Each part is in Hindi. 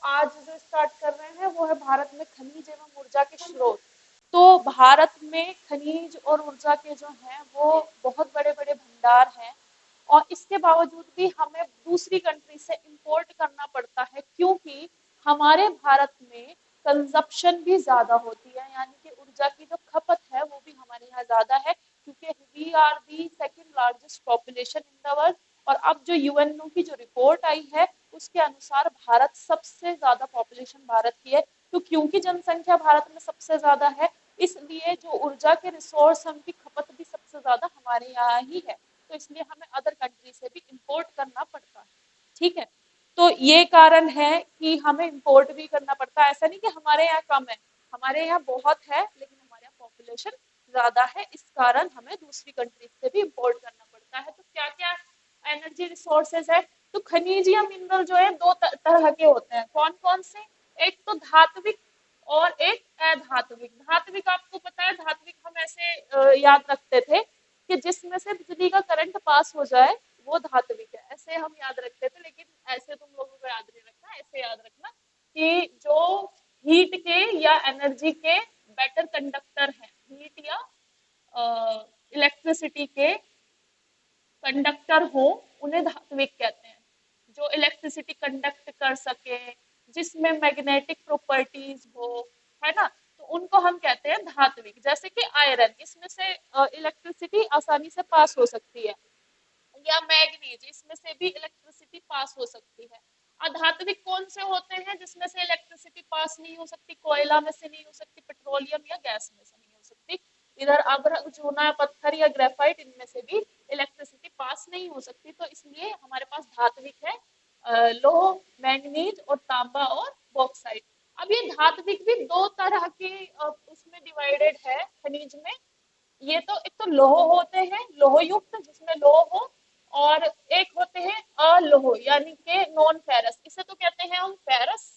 आज जो स्टार्ट कर रहे हैं वो है भारत में खनिज एवं ऊर्जा के स्रोत। तो भारत में खनिज और ऊर्जा के जो हैं वो बहुत बड़े बड़े भंडार हैं, और इसके बावजूद भी हमें दूसरी कंट्री से इंपोर्ट करना पड़ता है, क्योंकि हमारे भारत में कंजप्शन भी ज्यादा होती है, यानी कि ऊर्जा की जो खपत है वो भी हमारे यहाँ ज्यादा है, क्योंकि we are the second largest population in the world. और अब जो यूएनओ की जो रिपोर्ट आई है उसके अनुसार भारत सबसे ज्यादा पॉपुलेशन भारत की है। तो क्योंकि जनसंख्या भारत में सबसे ज्यादा है, इसलिए जो ऊर्जा के रिसोर्स है उनकी खपत भी सबसे ज्यादा हमारे यहाँ ही है। तो इसलिए हमें अदर कंट्री से भी इंपोर्ट करना पड़ता है। ठीक है, तो ये कारण है कि हमें इंपोर्ट भी करना पड़ता है। ऐसा नहीं कि हमारे यहाँ कम है, हमारे यहाँ बहुत है, लेकिन हमारे यहाँ पॉपुलेशन ज्यादा है, इस कारण हमें दूसरी कंट्री से भी इंपोर्ट करना पड़ता है। तो क्या क्या एनर्जी रिसोर्सेज है? तो खनिज या मिनरल जो है दो तरह के होते हैं। कौन कौन से? एक तो धात्विक और एक अधात्विक। धात्विक आपको पता है, धात्विक हम ऐसे याद रखते थे कि जिसमें से बिजली का करंट पास हो जाए वो धात्विक है, ऐसे हम याद रखते थे। लेकिन ऐसे तुम लोगों को याद नहीं रखना, ऐसे याद रखना कि जो हीट के या एनर्जी के बेटर कंडक्टर हैं, हीट या इलेक्ट्रिसिटी के कंडक्टर हो, उन्हें धात्विक कहते हैं। जो इलेक्ट्रिसिटी कंडक्ट कर सके, जिसमें मैग्नेटिक प्रॉपर्टीज हो, है ना, तो उनको हम कहते हैं धात्विक। जैसे कि आयरन, इसमें से इलेक्ट्रिसिटी आसानी से पास हो सकती है, या मैग्नीज, इसमें से भी इलेक्ट्रिसिटी पास हो सकती है। अधात्विक कौन से होते हैं? जिसमें से इलेक्ट्रिसिटी पास नहीं हो सकती, कोयला में से नहीं हो सकती, पेट्रोलियम या गैस में से नहीं हो सकती। इधर अभ्रक, चूना, पत्थर या ग्रेफाइट, इनमें से भी इलेक्ट्रिसिटी पास नहीं हो सकती। तो इसलिए हमारे पास धात्विक है लोह, मैंगनीज और तांबा और बॉक्साइट। अब ये धात्विक भी दो तरह के उसमें डिवाइडेड है खनिज में। ये तो एक तो लोह होते हैं, लोह युक्त जिसमें लोह हो, और एक होते हैं अलोह यानी कि नॉन फेरस। इसे तो कहते हैं हम फेरस,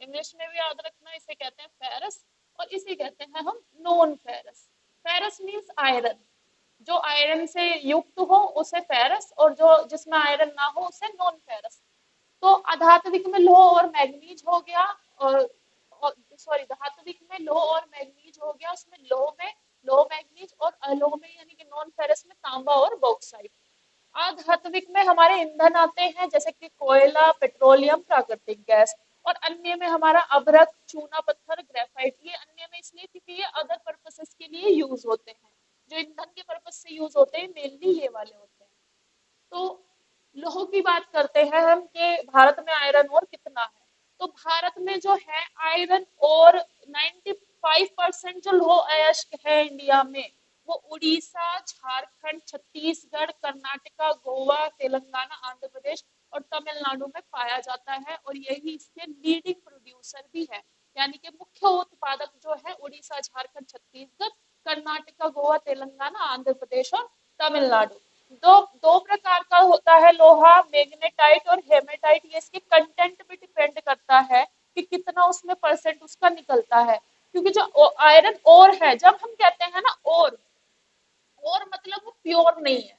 इंग्लिश में भी याद रखना, इसे कहते हैं फेरस, और इसे कहते हैं हम non ferrous. Ferrous means iron, जो आयरन से युक्त हो उसे फेरस, और जो जिसमें आयरन ना हो उसे नॉन फेरस। तो अधात्विक में लोह और मैग्नीज हो गया, और सॉरी, धात्विक में लोह और मैग्नीज हो गया, उसमें लोह में लोह मैग्नीज, और अलोह में यानी कि नॉन फेरस में तांबा और बॉक्साइट। अधात्विक में हमारे ईंधन आते हैं, जैसे कि कोयला, पेट्रोलियम, प्राकृतिक गैस। और अन्य में हमारा अभ्रक, चूना, पत्थर, ग्रेफाइट। ये अन्य में इसलिए क्योंकि ये अदर पर्पसेस के लिए यूज होते हैं। जो ईंधन के पर्पस से यूज होते हैं मेनली ये वाले होते हैं। तो लौह की बात करते हैं हम कि भारत में आयरन और कितना है। तो भारत में जो है आयरन और 95% जो लौह अयस्क है इंडिया में, वो उड़ीसा, झारखंड, छत्तीसगढ़, कर्नाटका, गोवा, तेलंगाना, आंध्र प्रदेश और तमिलनाडु में पाया जाता है, और यही इसके लीडिंग प्रोड्यूसर भी है। यानी कि मुख्य उत्पादक जो है उड़ीसा, झारखंड, छत्तीसगढ़, कर्नाटका, गोवा, तेलंगाना, आंध्र प्रदेश और तमिलनाडु। दो दो प्रकार का होता है लोहा, मैग्नेटाइट और हेमेटाइट। ये इसके कंटेंट पे डिपेंड करता है कि कितना उसमें परसेंट उसका निकलता है। क्योंकि जो आयरन ओर है, जब हम कहते हैं ना ओर मतलब वो प्योर नहीं है,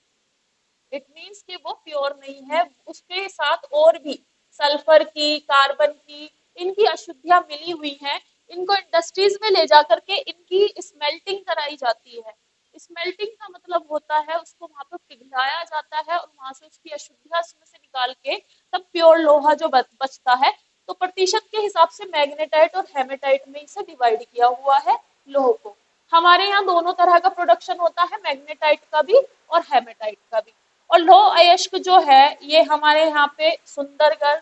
इट मीन्स कि वो प्योर नहीं है, उसके साथ और भी सल्फर की, कार्बन की, इनकी अशुद्धियां मिली हुई हैं। इनको इंडस्ट्रीज में ले जाकर के इनकी स्मेल्टिंग कराई जाती है। स्मेल्टिंग का मतलब होता है उसको वहां पर पिघलाया जाता है, और वहां से उसकी अशुद्धियां उसमें से निकाल के तब प्योर लोहा जो बचता है। तो प्रतिशत के हिसाब से मैग्नेटाइट और हेमेटाइट में इसे डिवाइड किया हुआ है लोह को। हमारे यहाँ दोनों तरह का प्रोडक्शन होता है, मैग्नेटाइट का भी और हेमेटाइट का भी। और लौह अयस्क जो है ये हमारे यहाँ पे सुंदरगढ़,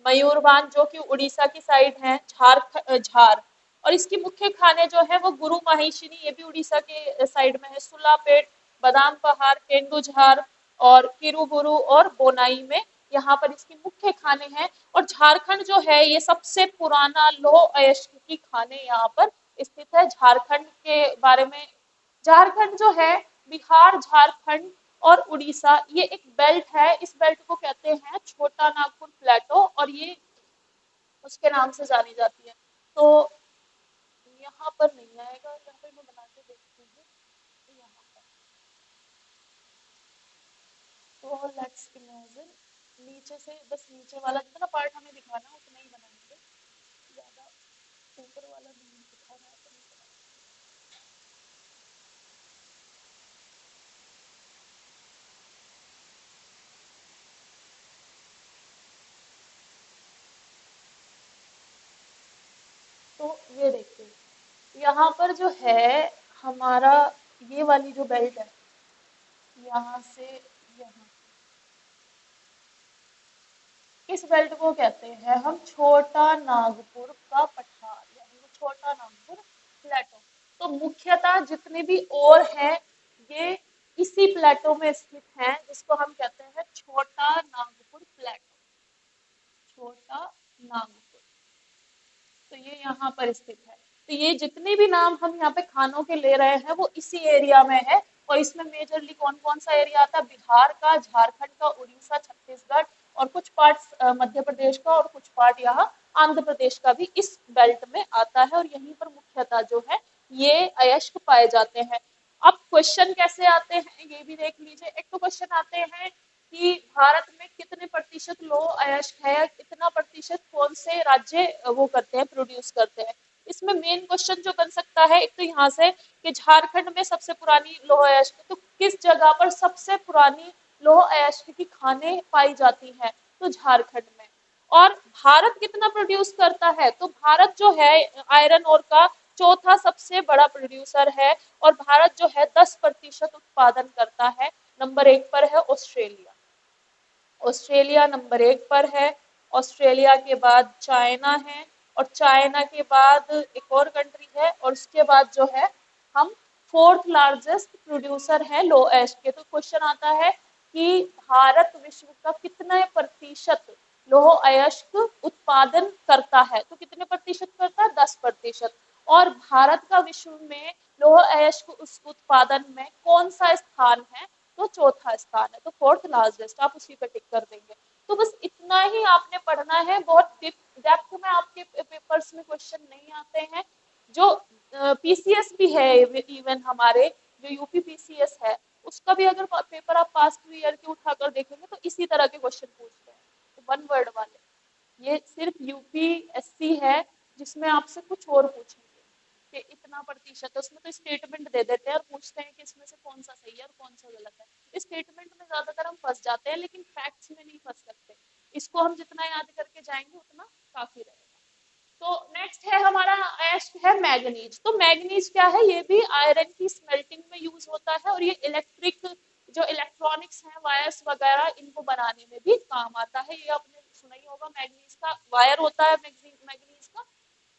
मयूरभंज जो कि उड़ीसा की साइड है, झार, और इसकी मुख्य खाने जो है वो गुरु महिषिनी, ये भी उड़ीसा के साइड में है, सुलापेट, बादाम पहाड़, केंदुझार और किरुबुरु और बोनाई में यहाँ पर इसकी मुख्य खाने हैं। और झारखंड जो है ये सबसे पुराना लौह अयस्क की खाने यहाँ पर स्थित है। झारखंड के बारे में, झारखंड जो है बिहार, झारखंड और उड़ीसा, ये एक बेल्ट है। इस बेल्ट को कहते हैं छोटा नागपुर प्लेटो, और ये उसके नाम से जानी जाती है। तो यहाँ पर नहीं आएगा, यहाँ पर मैं बना के देखती हूँ। तो यहाँ पर, तो लेट्स इमेजिन नीचे से, बस नीचे वाला जितना पार्ट हमें दिखाना है उतना ही बनाएंगे। तो ये देखिए, यहाँ पर जो है हमारा ये वाली जो बेल्ट है, यहाँ से यहाँ, इस बेल्ट को कहते हैं हम छोटा नागपुर का पठार, यानी वो छोटा नागपुर प्लेटो। तो मुख्यतः जितने भी और हैं ये इसी प्लेटो में स्थित हैं, जिसको हम कहते हैं छोटा नागपुर प्लेटो। छोटा नागपुर, तो ये यहाँ पर स्थित है। तो ये जितने भी नाम हम यहाँ पे खानों के ले रहे हैं वो इसी एरिया में है। और इसमें मेजरली कौन कौन सा एरिया आता है? बिहार का, झारखंड का, उड़ीसा, छत्तीसगढ़ और कुछ पार्ट मध्य प्रदेश का और कुछ पार्ट यहाँ आंध्र प्रदेश का भी इस बेल्ट में आता है। और यहीं पर मुख्यतः जो है ये अयस्क पाए जाते हैं। अब क्वेश्चन कैसे आते हैं ये भी देख लीजिए। एक तो क्वेश्चन आते हैं कि भारत में कितने प्रतिशत लौह अयस्क है, कितना प्रतिशत कौन से राज्य वो करते हैं, प्रोड्यूस करते हैं। इसमें मेन क्वेश्चन जो बन सकता है एक तो यहाँ से कि झारखंड में सबसे पुरानी लौह अयस्क, तो किस जगह पर सबसे पुरानी लौह अयस्क की खानें पाई जाती हैं? तो झारखंड में। और भारत कितना प्रोड्यूस करता है? तो भारत जो है आयरन ओर का चौथा सबसे बड़ा प्रोड्यूसर है। और भारत जो है 10% उत्पादन करता है। नंबर 1 पर है ऑस्ट्रेलिया। ऑस्ट्रेलिया नंबर 1 पर है। ऑस्ट्रेलिया के बाद चाइना है। और चाइना के बाद एक और कंट्री है। और उसके बाद जो है हम फोर्थ लार्जेस्ट प्रोड्यूसर है लो एश के। तो क्वेश्चन आता है कि भारत विश्व का कितने प्रतिशत लोह अयस्क उत्पादन करता है? तो कितने प्रतिशत करता है? 10%। और भारत का विश्व में लोह अयस्क उस उत्पादन में कौन सा स्थान है? तो चौथा स्थान है। तो फोर्थ लार्जेस्ट, आप उसी पे टिक कर देंगे। तो बस इतना ही आपने पढ़ना है। बहुत डेप्थ में आपके पेपर्स में क्वेश्चन नहीं आते हैं। जो पीसीएस भी है, इवन हमारे जो यूपी पीसीएस है उसका भी अगर पेपर आप पास्ट ईयर के उठाकर देखेंगे तो इसी तरह के क्वेश्चन पूछते हैं, तो वन वर्ड वाले। ये सिर्फ यूपीएससी है जिसमें आपसे कुछ और पूछेंगे कि इतना प्रतिशत है। उसमें तो स्टेटमेंट दे देते हैं और पूछते हैं कि इसमें से कौन सा सही है और कौन सा गलत है। स्टेटमेंट में ज्यादातर हम फंस जाते हैं लेकिन फैक्ट्स में नहीं फंस सकते। इसको हम जितना याद करके जाएंगे उतना काफी रहेगा। तो नेक्स्ट है हमारा एस्ट है मैग्नीज। तो मैग्नीज क्या है? ये भी आयरन की स्मेल्टिंग में यूज होता है। और ये इलेक्ट्रिक जो इलेक्ट्रॉनिक्स हैं, वायर्स वगैरह, इनको बनाने में भी काम आता है। ये आपने सुना ही होगा, मैग्नीज का वायर होता है मैग्नीज का।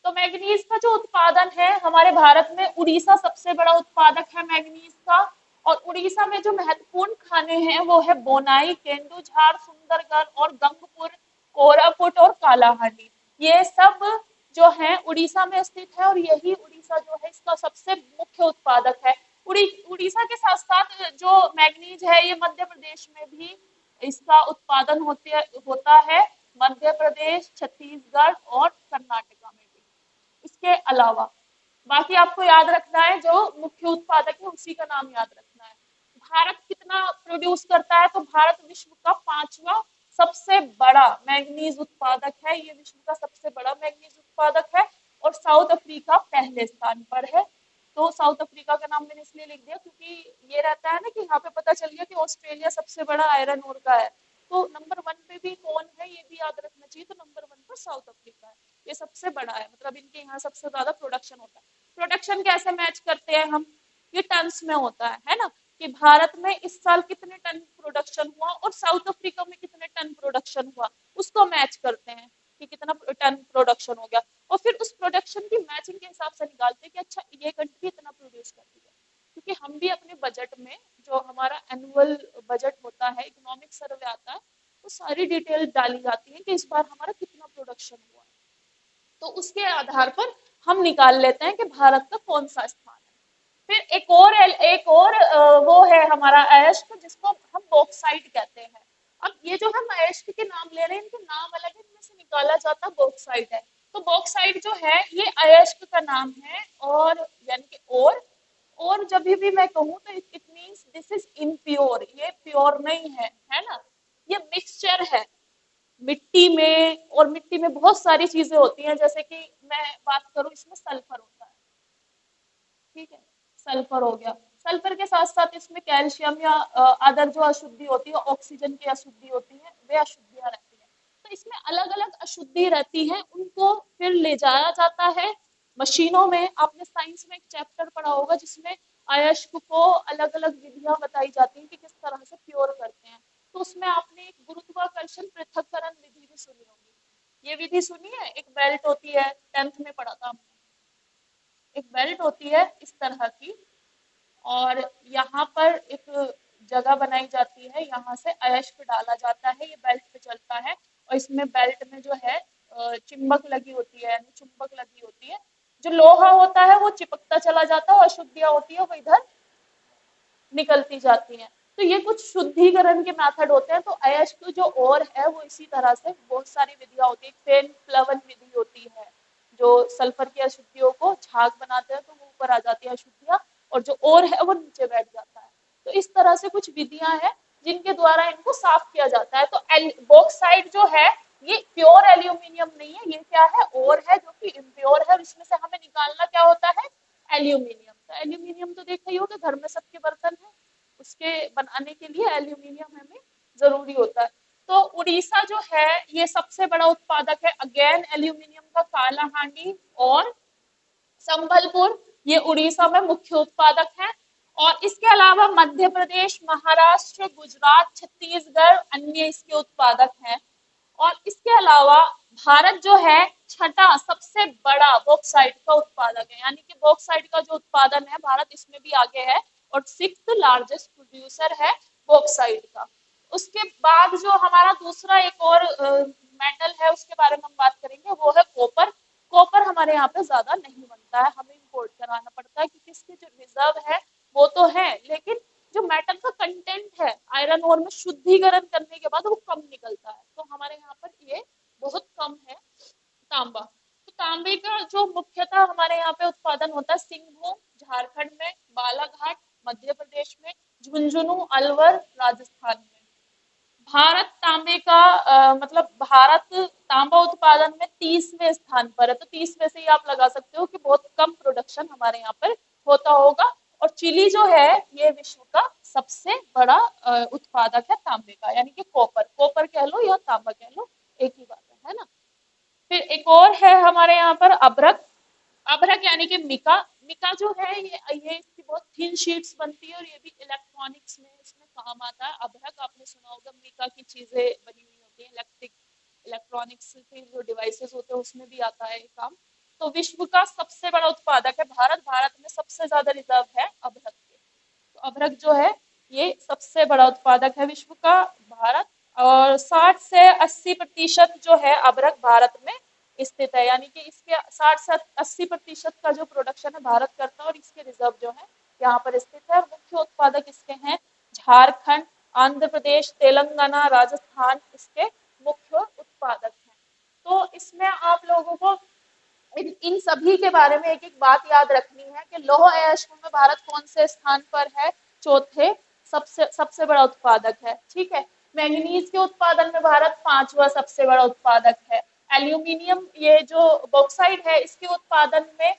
तो मैग्नीज का जो उत्पादन है हमारे भारत में, उड़ीसा सबसे बड़ा उत्पादक है मैग्नीज का। और उड़ीसा में जो महत्वपूर्ण खाने हैं वो है बोनाई, केंदुझार, सुंदरगढ़ और गंगपुर, कोरापुट और कालाहांडी। ये सब जो है उड़ीसा में स्थित है। और यही उड़ीसा जो है इसका सबसे मुख्य उत्पादक है। उड़ीसा के साथ साथ जो मैग्नीज है ये मध्य प्रदेश में भी इसका उत्पादन होता है। मध्य प्रदेश, छत्तीसगढ़ और कर्नाटका में भी। इसके अलावा बाकी आपको याद रखना है, जो मुख्य उत्पादक है उसी का नाम याद रखना है। भारत कितना प्रोड्यूस करता है? तो भारत विश्व का 5वां सबसे बड़ा मैग्नीज उत्पादक है। ये विश्व का सबसे बड़ा मैग्नीज उत्पादक है। और साउथ अफ्रीका पहले स्थान पर है। तो साउथ अफ्रीका का नाम मैंने इसलिए लिख दिया क्योंकि ये रहता है ना कि यहाँ पे पता चल गया कि ऑस्ट्रेलिया सबसे बड़ा आयरन ओर का है। तो नंबर 1 पे भी कौन है ये भी याद रखना चाहिए। तो नंबर 1 पर साउथ अफ्रीका है। ये सबसे बड़ा है, मतलब इनके यहाँ सबसे ज्यादा प्रोडक्शन होता है। प्रोडक्शन कैसे मैच करते हैं हम? ये टन्स में होता है ना, कि भारत में इस साल कितने टन प्रोडक्शन हुआ और साउथ अफ्रीका में कितने टन प्रोडक्शन हुआ, उसको मैच करते हैं कि कितना टन प्रोडक्शन हो गया। और फिर उस प्रोडक्शन की मैचिंग के हिसाब से निकालते हैं कि अच्छा ये कंट्री इतना प्रोड्यूस करती है। क्योंकि हम भी अपने बजट में, जो हमारा एनुअल बजट होता है, इकोनॉमिक सर्वे आता है, वो सारी डिटेल डाली जाती है कि इस बार हमारा कितना प्रोडक्शन हुआ। तो उसके आधार पर हम निकाल लेते हैं कि भारत का कौन सा स्थान है। फिर एक और वो है हमारा अयस्क, जिसको हम बॉक्साइट कहते हैं। अब ये जो हम अयस्क के नाम ले रहे हैं इनके नाम अलग है, इनमें से निकाला जाता बॉक्साइट है। तो बॉक्साइट जो है ये अयस्क का नाम है। और यानी कि और जब भी मैं कहूँ तो it means this is impure, ये प्योर नहीं है, है ना। ये मिक्सचर है मिट्टी में। और मिट्टी में बहुत सारी चीजें होती हैं, जैसे कि मैं बात करूं इसमें सल्फर होता है, ठीक है, सल्फर हो गया। सल्फर के साथ साथ इसमें कैल्शियम या अदर जो अशुद्धि होती है, ऑक्सीजन की अशुद्धि होती है, वे अशुद्धियां रहती हैं। तो इसमें अलग अलग अशुद्धि रहती है, उनको फिर ले जाया जाता है मशीनों में आपने साइंस में एक चैप्टर पढ़ा होगा जिसमें अयस्क को अलग अलग विधियां बताई जाती हैं कि किस तरह से प्योर करते हैं। तो उसमें आपने एक गुरुत्वाकर्षण पृथक्करण विधि भी सुनी होगी। ये विधि सुनी है? एक बेल्ट होती है, 10th में पढ़ा था हमने। एक बेल्ट होती है इस तरह की, और यहाँ पर एक जगह बनाई जाती है, यहाँ से अयस्क डाला जाता है, ये बेल्ट पे चलता है। और इसमें बेल्ट में जो है चिम्बक लगी होती है, यानी चुंबक लगी होती है। जो लोहा होता है वो चिपकता चला जाता है, और अशुद्धियां होती है वो इधर निकलती जाती हैं। तो ये कुछ शुद्धिकरण के मेथड होते हैं। तो अयस्क जो और है वो इसी तरह से बहुत सारी विधियां होती है। फेन प्लवन विधि होती है, जो सल्फर की अशुद्धियों को झाग बनाते हैं तो वो ऊपर आ जाती है अशुद्धियां, और जो और है वो नीचे बैठ जाता है। तो इस तरह से कुछ विधियां हैं जिनके द्वारा इनको साफ किया जाता है। तो बॉक्साइट जो है ये प्योर एल्यूमिनियम नहीं है, ये क्या है, और है जो कि इम्प्योर है, और इसमें से हमें निकालना क्या होता है, एल्यूमिनियम। तो एल्यूमिनियम तो देखा ही होगा, घर में सबके बर्तन है, उसके बनाने के लिए एल्यूमिनियम हमें जरूरी होता है। तो उड़ीसा जो है ये सबसे बड़ा उत्पादक है अगेन एल्यूमिनियम का। काला हांडी और संबलपुर ये उड़ीसा में मुख्य उत्पादक हैं। और इसके अलावा मध्य प्रदेश, महाराष्ट्र, गुजरात, छत्तीसगढ़ अन्य इसके उत्पादक हैं। और इसके अलावा भारत जो है छठा सबसे बड़ा बॉक्साइट का उत्पादक है, यानी कि बॉक्साइट का जो उत्पादन है भारत इसमें भी आगे है, और 6th लार्जेस्ट प्रोड्यूसर है बॉक्साइट का। उसके बाद जो हमारा दूसरा एक और मेटल है उसके बारे में हम बात करेंगे, वो है कॉपर। कॉपर हमारे यहाँ पे ज्यादा नहीं बनता है, हमें इम्पोर्ट कराना पड़ता है, क्योंकि इसकी जो रिजर्व है वो तो है, लेकिन जो मेटल का कंटेंट है आयरन ओर में शुद्धिकरण करने के बाद वो कम निकलता है, तो हमारे यहाँ पर ये बहुत कम है। तांबा, तो तांबे का जो मुख्यतः हमारे यहाँ पे उत्पादन होता है सिंहभूम झारखंड में, बालाघाट मध्य प्रदेश में, झुंझुनू अलवर राजस्थान में। भारत तांबे का मतलब भारत तांबा उत्पादन में 30वें स्थान पर है। तो 30वें से ही आप लगा सकते हो कि बहुत कम प्रोडक्शन हमारे यहाँ पर होता होगा। और चिली जो है ये विश्व का सबसे बड़ा उत्पादक है तांबे का, यानी कि कॉपर, कॉपर कह लो या तांबा कह लो, एक ही बात है ना। फिर एक और है हमारे यहाँ पर अभ्रक। अभ्रक यानी कि मिका। मिका जो है ये इसकी बहुत थिन शीट्स बनती है, और ये भी इलेक्ट्रॉनिक्स में इसमें काम आता है। अभ्रक आपने सुना होगा, मिका की चीजें बनी हुई होती है, इलेक्ट्रॉनिक्स के जो डिवाइसेस होते हैं उसमें भी आता है ये काम। तो विश्व का सबसे बड़ा उत्पादक है भारत, भारत में सबसे ज्यादा रिजर्व है अभ्रक के। तो अभ्रक जो है ये सबसे बड़ा उत्पादक है विश्व का भारत। और 60 से 80% जो है अभ्रक भारत में स्थित है, यानी कि इसके 60 से 80% का जो प्रोडक्शन है भारत करता है, और इसके रिजर्व जो है यहाँ पर स्थित है। और मुख्य उत्पादक इसके हैं झारखंड, आंध्र प्रदेश, तेलंगाना, राजस्थान इसके मुख्य उत्पादक हैं। तो इसमें आप लोगों को इन सभी के बारे में एक एक बात याद रखनी है कि लौह अयस्क में भारत कौन से स्थान पर है, चौथे सबसे सबसे बड़ा उत्पादक है, ठीक है। मैंगनीज के उत्पादन में भारत पांचवा सबसे बड़ा उत्पादक है। एल्यूमिनियम ये जो बॉक्साइट है इसके उत्पादन में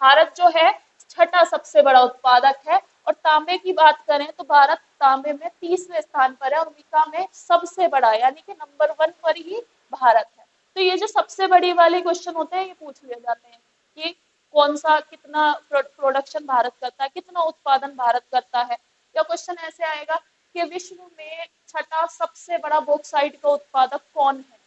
भारत जो है छठा सबसे बड़ा उत्पादक है। और तांबे की बात करें तो भारत तांबे में 30वें स्थान पर है, और मिका में सबसे बड़ा, यानी कि नंबर 1 पर ही भारत है। तो ये जो सबसे बड़ी वाले क्वेश्चन होते हैं ये पूछ लिए जाते हैं कि कौन सा कितना प्रोडक्शन भारत करता है, कितना उत्पादन भारत करता है। या क्वेश्चन ऐसे आएगा कि विश्व में छठा सबसे बड़ा बॉक्साइट का उत्पादक कौन है,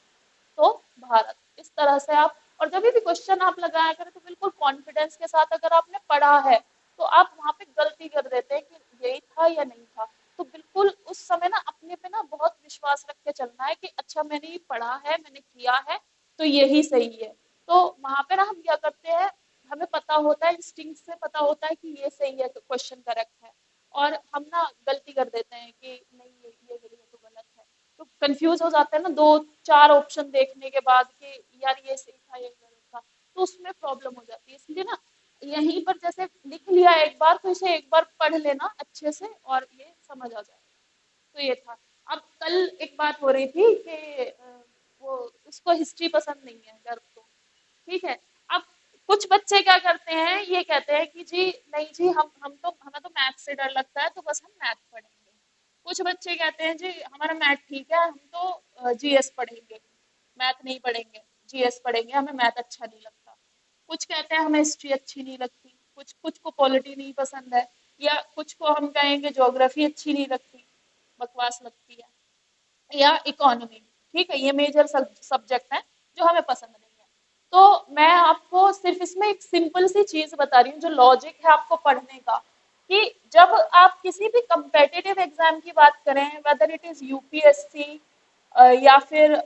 तो भारत। इस तरह से आप, और जब भी क्वेश्चन आप लगाया करें तो बिल्कुल कॉन्फिडेंस के साथ, अगर आपने पढ़ा है तो आप वहां पे गलती कर देते हैं कि यही था या नहीं था। तो बिल्कुल उस समय ना अपने पे ना बहुत विश्वास रख के चलना है कि अच्छा मैंने ये पढ़ा है, मैंने किया है, तो यही सही है। तो वहां पे ना हम क्या करते हैं, हमें पता होता है, इंस्टिंक्ट से पता होता है कि ये सही है, क्वेश्चन करेक्ट है, और हम ना गलती कर देते हैं कि नहीं ये गलत है तो गलत है। तो कंफ्यूज हो जाते हैं ना, दो चार ऑप्शन देखने के बाद कि यार ये सही था ये गलत था, तो उसमें प्रॉब्लम हो जाती है। इसलिए ना यहीं पर जैसे लिख लिया एक बार, तो इसे एक बार पढ़ लेना अच्छे से और ये समझ आ जाए। तो ये था। अब कल एक बात हो रही थी कि वो उसको हिस्ट्री पसंद नहीं है गर्व को, ठीक है। अब कुछ बच्चे क्या करते हैं, ये कहते हैं कि जी नहीं जी हम तो हमें तो मैथ से डर लगता है तो बस हम मैथ पढ़ेंगे। कुछ बच्चे कहते हैं जी हमारा मैथ ठीक है, हम तो जीएस पढ़ेंगे, मैथ नहीं पढ़ेंगे, जीएस पढ़ेंगे, हमें मैथ अच्छा नहीं लगता। कुछ कहते हैं हमें हिस्ट्री अच्छी नहीं लगती, कुछ कुछ को पॉलिटी नहीं पसंद है, या कुछ को हम कहेंगे ज्योग्राफी अच्छी नहीं लगती, बकवास लगती है, या इकोनॉमी। ठीक है, ये मेजर सब्जेक्ट हैं जो हमें पसंद नहीं है। तो मैं आपको सिर्फ इसमें एक सिंपल सी चीज बता रही हूँ, जो लॉजिक है आपको पढ़ने का, कि जब आप किसी भी कंपेटिटिव एग्जाम की बात करें, वेदर इट इज यूपीएससी या फिर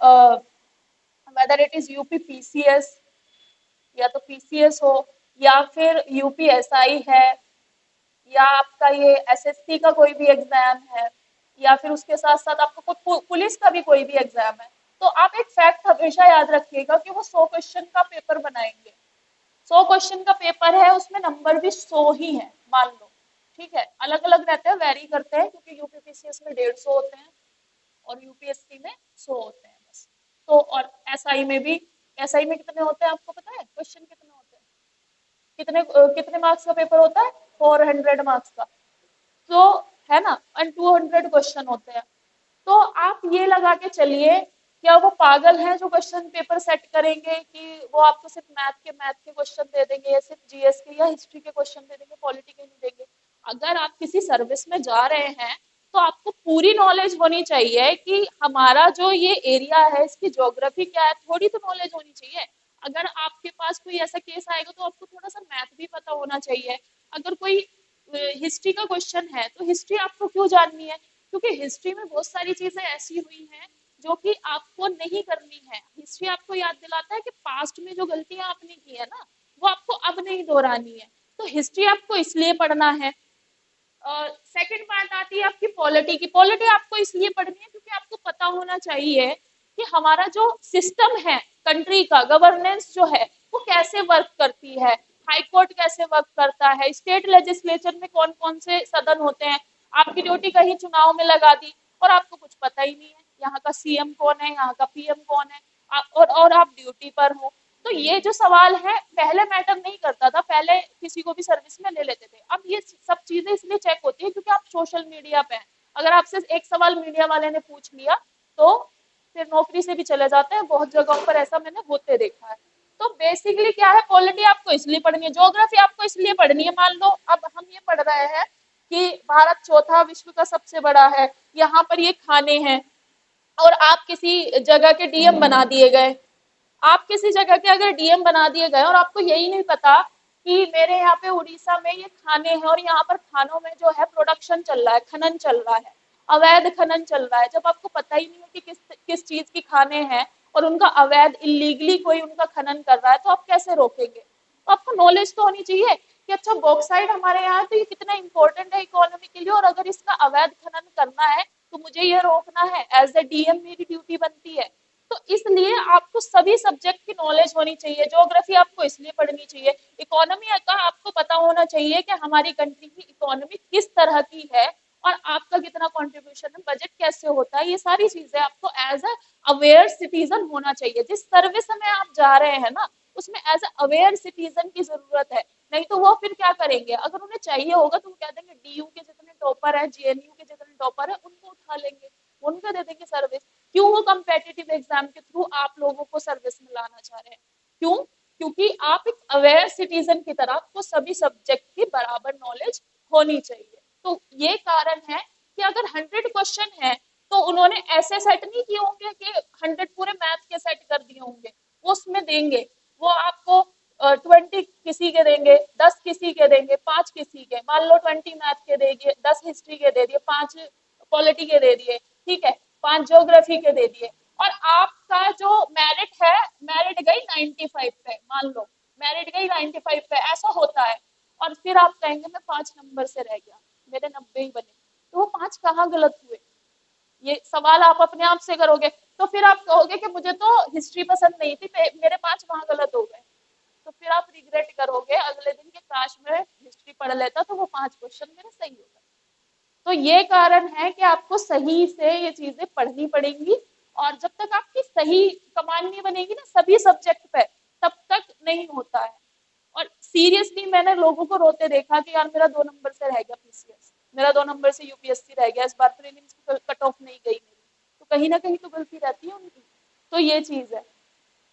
whether it is UP PCS, या तो पीसीएस हो, या फिर यूपीएसआई है, या आपका ये एसएससी का कोई भी एग्जाम है, या फिर उसके साथ साथ आपको पुलिस का भी कोई भी एग्जाम है, तो आप एक फैक्ट हमेशा याद रखिएगा कि वो 100 क्वेश्चन का पेपर बनाएंगे। 100 क्वेश्चन का पेपर है, उसमें नंबर भी 100 ही है मान लो। ठीक है, अलग अलग रहते हैं, वेरी करते हैं, क्योंकि यूपीपीसीएस में 150 होते हैं और यूपीएससी में 100 होते हैं बस। तो और एसआई में भी, एसआई में कितने होते हैं आपको पता है, क्वेश्चन कितने होते हैं, कितने मार्क्स का पेपर होता है, 400 मार्क्स का। तो है ना, एंड 200 क्वेश्चन होते हैं। तो आप ये लगा के चलिए, क्या वो पागल हैं जो क्वेश्चन पेपर सेट करेंगे कि वो आपको सिर्फ मैथ के क्वेश्चन दे देंगे, या सिर्फ जीएस के या हिस्ट्री के क्वेश्चन दे देंगे, पॉलिटी के नहीं देंगे। अगर आप किसी सर्विस में जा रहे हैं तो आपको पूरी नॉलेज होनी चाहिए कि हमारा जो ये एरिया है इसकी ज्योग्राफी क्या है, थोड़ी तो नॉलेज होनी चाहिए। अगर आपके पास कोई ऐसा केस आएगा तो आपको थोड़ा सा मैथ भी पता होना चाहिए। अगर कोई हिस्ट्री का क्वेश्चन है तो हिस्ट्री आपको क्यों जाननी है, क्योंकि हिस्ट्री में बहुत सारी चीजें ऐसी हुई हैं जो कि आपको नहीं करनी है। हिस्ट्री आपको याद दिलाता है कि पास्ट में जो गलतियां आपने की है ना, वो आपको अब नहीं दोहरानी है। तो हिस्ट्री आपको इसलिए पढ़ना है। सेकंड बात आती है आपकी पॉलिटी की। पॉलिटी आपको इसलिए पढ़नी है क्योंकि आपको पता होना चाहिए कि हमारा जो सिस्टम है कंट्री का, गवर्नेंस जो है वो कैसे वर्क करती है, हाई कोर्ट कैसे वर्क करता है, स्टेट लेजिस्लेचर में कौन कौन से सदन होते हैं। आपकी ड्यूटी कहीं चुनाव में लगा दी और आपको कुछ पता ही नहीं है यहाँ का सीएम कौन है, यहाँ का पीएम कौन है, और आप ड्यूटी पर हो। तो ये जो सवाल है पहले मैटर नहीं करता था, पहले किसी को भी सर्विस में ले लेते थे। अब ये सब चीजें इसलिए चेक होती है क्योंकि आप सोशल मीडिया पे हैं। अगर आपसे एक सवाल मीडिया वाले ने पूछ लिया तो फिर नौकरी से भी चले जाते हैं, बहुत जगहों पर ऐसा मैंने होते देखा है। तो बेसिकली क्या है, पॉलिटी आपको इसलिए पढ़नी है, ज्योग्राफी आपको इसलिए पढ़नी है। मान लो अब हम ये पढ़ रहे हैं कि भारत चौथा विश्व का सबसे बड़ा है, यहाँ पर ये खाने हैं, और आप किसी जगह के डीएम बना दिए गए। आप किसी जगह के अगर डीएम बना दिए गए और आपको यही नहीं पता कि मेरे यहाँ पे उड़ीसा में ये खाने हैं और यहाँ पर खानों में जो है प्रोडक्शन चल रहा है, खनन चल रहा है, अवैध खनन चल रहा है। जब आपको पता ही नहीं है कि किस किस चीज की खाने हैं और उनका अवैध इलीगली कोई उनका खनन कर रहा है, तो आप कैसे रोकेंगे। तो आपको नॉलेज तो होनी चाहिए कि अच्छा बॉक्साइड हमारे यहाँ तो ये कितना इंपॉर्टेंट है इकोनॉमी के लिए, और अगर इसका अवैध खनन करना है तो मुझे ये रोकना है, एज ए डीएम मेरी ड्यूटी बनती है। तो इसलिए आपको सभी सब्जेक्ट की नॉलेज होनी चाहिए। ज्योग्राफी आपको इसलिए पढ़नी चाहिए, इकोनॉमी का आपको पता होना चाहिए कि हमारी कंट्री की इकोनॉमी किस तरह की है और आपका कितना कंट्रीब्यूशन है, बजट कैसे होता है, ये सारी चीजें आपको एज अ अवेयर सिटीजन होना चाहिए। जिस सर्विस में आप जा रहे हैं ना, उसमें एज अ अवेयर सिटीजन की जरूरत है। नहीं तो वो फिर क्या करेंगे, अगर उन्हें चाहिए होगा तो वो कह देंगे डीयू के जितने टॉपर है, जेएनयू के जितने टॉपर है उनको उठा लेंगे, उनको दे देंगे सर्विस। क्यों वो कम्पिटिटिव एग्जाम के थ्रू आप लोगों को सर्विस में लाना चाह रहे हैं, क्यों, क्योंकि आप एक अवेयर सिटीजन की तरह आपको सभी सब्जेक्ट की बराबर नॉलेज होनी चाहिए। तो ये कारण है कि अगर 100 क्वेश्चन है तो उन्होंने ऐसे सेट नहीं किए होंगे कि 100 पूरे मैथ के सेट कर दिए होंगे, वो उसमें देंगे। वो आपको 20 किसी के देंगे, 10 किसी के देंगे, 5 किसी के, मान लो 20 मैथ के दे दिए, 10 हिस्ट्री के दे दिए, 5 पॉलिटी के दे दिए, ठीक है, 5 ज्योग्राफी के दे दिए, और आपका जो मेरिट है, मेरिट गई 95 पे, मान लो मेरिट गई 95 पे, ऐसा होता है। और फिर आप कहेंगे मैं 5 नंबर से रह गया, मेरे 90 ही बने, तो वो 5 कहाँ गलत हुए, ये सवाल आप अपने आप से करोगे। तो फिर आप कहोगे कि मुझे तो हिस्ट्री पसंद नहीं थी, मेरे 5 वहां गलत हो गए। तो फिर आप रिग्रेट करोगे अगले दिन के, काश मैं हिस्ट्री पढ़ लेता तो वो 5 क्वेश्चन मेरे सही हो गए। तो ये कारण है कि आपको सही से ये चीजें पढ़नी पड़ेंगी, और जब तक आपकी सही कमांड नहीं बनेगी ना सभी सब्जेक्ट पे, तब तक नहीं होता है। और सीरियसली मैंने लोगों को रोते देखा कि यार मेरा 2 नंबर से रह गया पीसीएस, मेरा 2 नंबर से यूपीएससी रह गया, इस बार प्रीलिम्स की कट ऑफ नहीं गई मेरी, तो कहीं ना कहीं तो गलती रहती है उनकी। तो ये चीज है।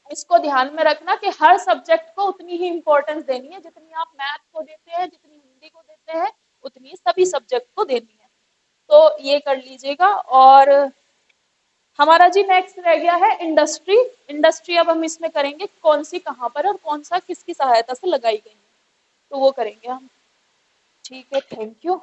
इसको ध्यान में रखना कि हर सब्जेक्ट को उतनी ही इम्पोर्टेंस देनी है, जितनी आप मैथ को देते हैं, जितनी हिंदी को देते हैं, उतनी सभी सब्जेक्ट को देनी है। तो ये कर लीजिएगा। और हमारा जी नेक्स्ट रह गया है इंडस्ट्री। इंडस्ट्री अब हम इसमें करेंगे कौन सी कहाँ पर और कौन सा किसकी सहायता से लगाई गई है, तो वो करेंगे हम। ठीक है, थैंक यू।